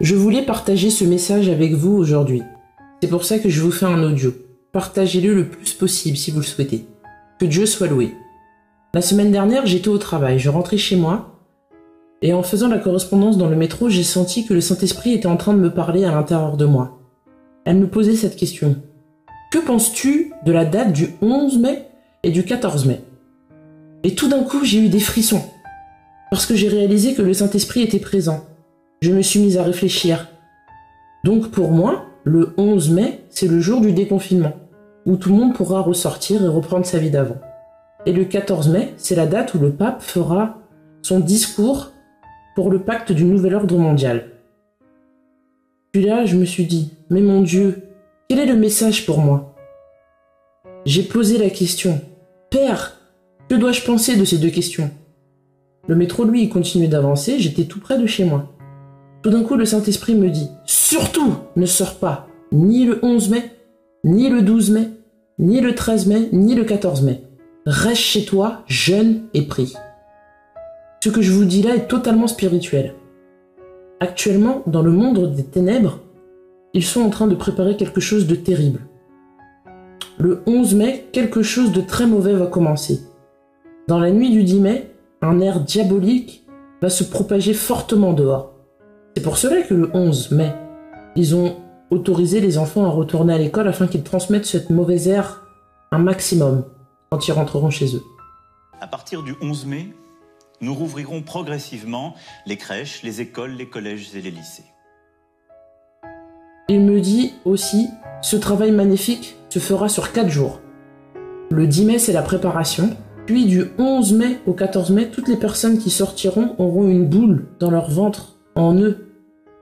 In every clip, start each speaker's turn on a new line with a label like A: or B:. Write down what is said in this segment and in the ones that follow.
A: Je voulais partager ce message avec vous aujourd'hui. C'est pour ça que je vous fais un audio. Partagez-le le plus possible si vous le souhaitez. Que Dieu soit loué. La semaine dernière, j'étais au travail. Je rentrais chez moi et en faisant la correspondance dans le métro, j'ai senti que le Saint-Esprit était en train de me parler à l'intérieur de moi. Elle me posait cette question. Que penses-tu de la date du 11 mai et du 14 mai? Et tout d'un coup, j'ai eu des frissons. Parce que j'ai réalisé que le Saint-Esprit était présent. Je me suis mise à réfléchir. Donc pour moi, le 11 mai, c'est le jour du déconfinement, où tout le monde pourra ressortir et reprendre sa vie d'avant. Et le 14 mai, c'est la date où le pape fera son discours pour le pacte du nouvel ordre mondial. Puis là, je me suis dit, mais mon Dieu, quel est le message pour moi? J'ai posé la question, Père, que dois-je penser de ces deux questions? Le métro, lui, il continuait d'avancer, j'étais tout près de chez moi. Tout d'un coup, le Saint-Esprit me dit, surtout, ne sors pas, ni le 11 mai, ni le 12 mai, ni le 13 mai, ni le 14 mai. Reste chez toi, jeûne et prie. Ce que je vous dis là est totalement spirituel. Actuellement, dans le monde des ténèbres, ils sont en train de préparer quelque chose de terrible. Le 11 mai, quelque chose de très mauvais va commencer. Dans la nuit du 10 mai, un air diabolique va se propager fortement dehors. C'est pour cela que le 11 mai, ils ont autorisé les enfants à retourner à l'école afin qu'ils transmettent cette mauvaise air un maximum quand ils rentreront chez eux.
B: À partir du 11 mai, nous rouvrirons progressivement les crèches, les écoles, les collèges et les lycées.
A: Il me dit aussi, ce travail magnifique se fera sur 4 jours. Le 10 mai, c'est la préparation. Puis du 11 mai au 14 mai, toutes les personnes qui sortiront auront une boule dans leur ventre, en eux,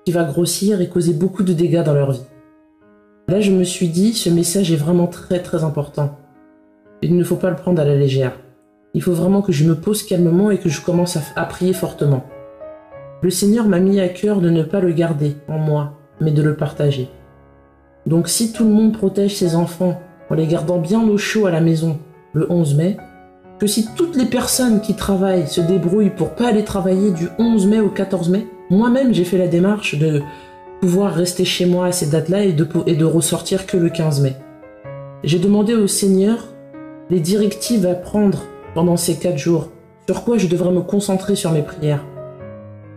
A: qui va grossir et causer beaucoup de dégâts dans leur vie. Là, je me suis dit, ce message est vraiment très très important. Il ne faut pas le prendre à la légère. Il faut vraiment que je me pose calmement et que je commence à prier fortement. Le Seigneur m'a mis à cœur de ne pas le garder en moi, mais de le partager. Donc si tout le monde protège ses enfants en les gardant bien au chaud à la maison le 11 mai, que si toutes les personnes qui travaillent se débrouillent pour pas aller travailler du 11 mai au 14 mai, moi-même j'ai fait la démarche de pouvoir rester chez moi à ces dates-là et de ressortir que le 15 mai. J'ai demandé au Seigneur les directives à prendre pendant ces 4 jours, sur quoi je devrais me concentrer sur mes prières.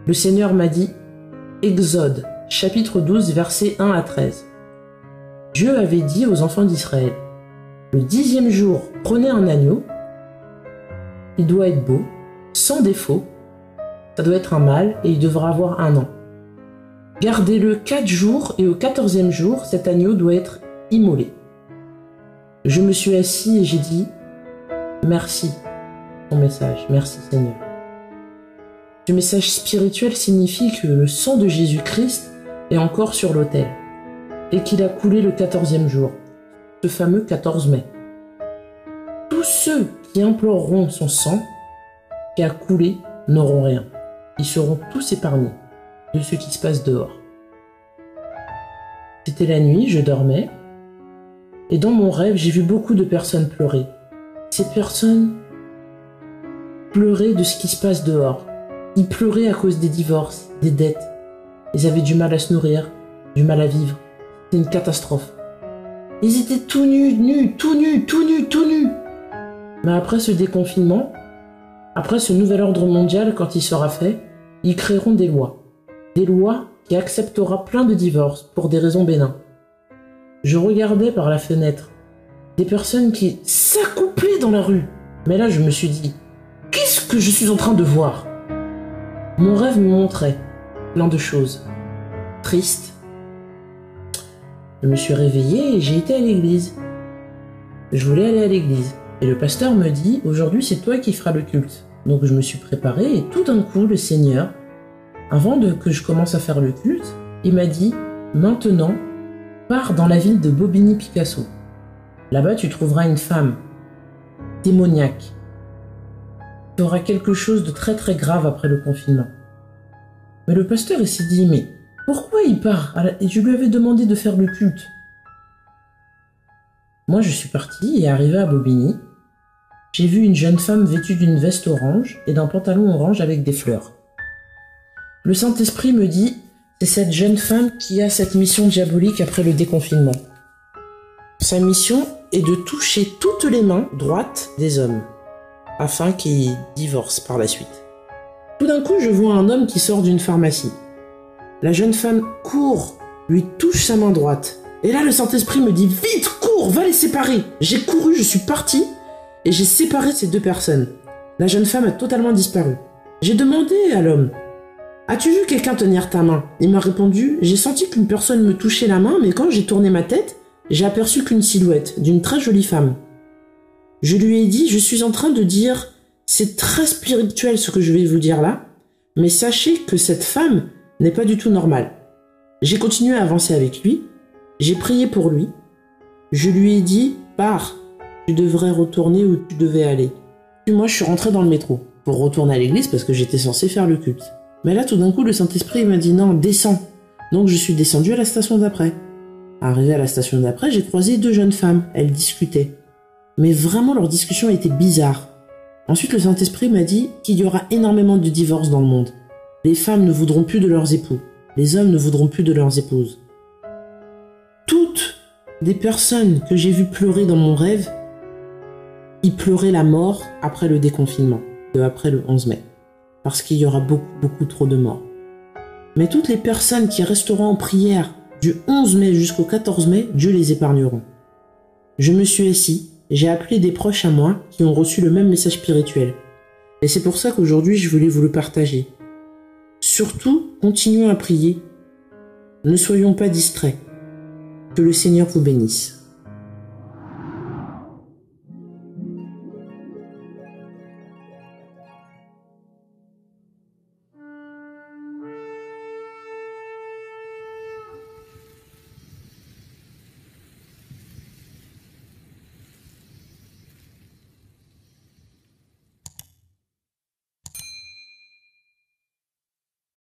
A: Le Seigneur m'a dit, Exode, chapitre 12, versets 1 à 13. Dieu avait dit aux enfants d'Israël, le 10e jour, prenez un agneau, il doit être beau, sans défaut, ça doit être un mâle et il devra avoir 1 an. Gardez-le 4 jours et au 14e jour, cet agneau doit être immolé. Je me suis assis et j'ai dit, merci, ton message, merci Seigneur. Ce message spirituel signifie que le sang de Jésus-Christ est encore sur l'autel et qu'il a coulé le 14e jour, ce fameux 14 mai. Tous ceux qui imploreront son sang qui a coulé n'auront rien. Ils seront tous épargnés de ce qui se passe dehors. C'était la nuit, je dormais, et dans mon rêve, j'ai vu beaucoup de personnes pleurer. Ces personnes pleuraient de ce qui se passe dehors. Ils pleuraient à cause des divorces, des dettes. Ils avaient du mal à se nourrir, du mal à vivre. C'était une catastrophe. Ils étaient tout nus. Mais après ce déconfinement, après ce nouvel ordre mondial, quand il sera fait, ils créeront des lois. Des lois qui acceptera plein de divorces pour des raisons bénins. Je regardais par la fenêtre des personnes qui s'accouplaient dans la rue. Mais là, je me suis dit, qu'est-ce que je suis en train de voir? Mon rêve me montrait plein de choses. Tristes. Je me suis réveillée et j'ai été à l'église. Je voulais aller à l'église. Et le pasteur me dit, aujourd'hui c'est toi qui feras le culte. Donc je me suis préparée et tout d'un coup, le Seigneur, avant que je commence à faire le culte, il m'a dit, maintenant, pars dans la ville de Bobigny-Picasso. Là-bas, tu trouveras une femme démoniaque. Tu auras quelque chose de très très grave après le confinement. Mais le pasteur, il s'est dit, mais pourquoi il part? Et je lui avais demandé de faire le culte. Moi, je suis partie et arrivé à Bobigny. J'ai vu une jeune femme vêtue d'une veste orange et d'un pantalon orange avec des fleurs. Le Saint-Esprit me dit, C'est cette jeune femme qui a cette mission diabolique après le déconfinement. Sa mission est de toucher toutes les mains droites des hommes, afin qu'ils divorcent par la suite. Tout d'un coup, je vois un homme qui sort d'une pharmacie. La jeune femme court, lui touche sa main droite. Et là, le Saint-Esprit me dit « Vite, cours, va les séparer !» J'ai couru, je suis parti, et j'ai séparé ces deux personnes. La jeune femme a totalement disparu. J'ai demandé à l'homme « As-tu vu quelqu'un tenir ta main ?» Il m'a répondu « J'ai senti qu'une personne me touchait la main, mais quand j'ai tourné ma tête, j'ai aperçu qu'une silhouette d'une très jolie femme. » Je lui ai dit « Je suis en train de dire, c'est très spirituel ce que je vais vous dire là, mais sachez que cette femme n'est pas du tout normale. » J'ai continué à avancer avec lui. J'ai prié pour lui. Je lui ai dit « Pars, tu devrais retourner où tu devais aller. » Puis moi, je suis rentré dans le métro pour retourner à l'église parce que j'étais censé faire le culte. Mais là, tout d'un coup, le Saint-Esprit m'a dit « Non, descends. » Donc, je suis descendu à la station d'après. Arrivé à la station d'après, j'ai croisé deux jeunes femmes. Elles discutaient. Mais vraiment, leur discussion était bizarre. Ensuite, le Saint-Esprit m'a dit qu'il y aura énormément de divorces dans le monde. Les femmes ne voudront plus de leurs époux. Les hommes ne voudront plus de leurs épouses. Toutes les personnes que j'ai vues pleurer dans mon rêve, ils pleuraient la mort après le déconfinement, après le 11 mai. Parce qu'il y aura beaucoup trop de morts. Mais toutes les personnes qui resteront en prière du 11 mai jusqu'au 14 mai, Dieu les épargnera. Je me suis assis, j'ai appelé des proches à moi qui ont reçu le même message spirituel. Et c'est pour ça qu'aujourd'hui, je voulais vous le partager. Surtout, continuons à prier. Ne soyons pas distraits. Que le Seigneur vous bénisse.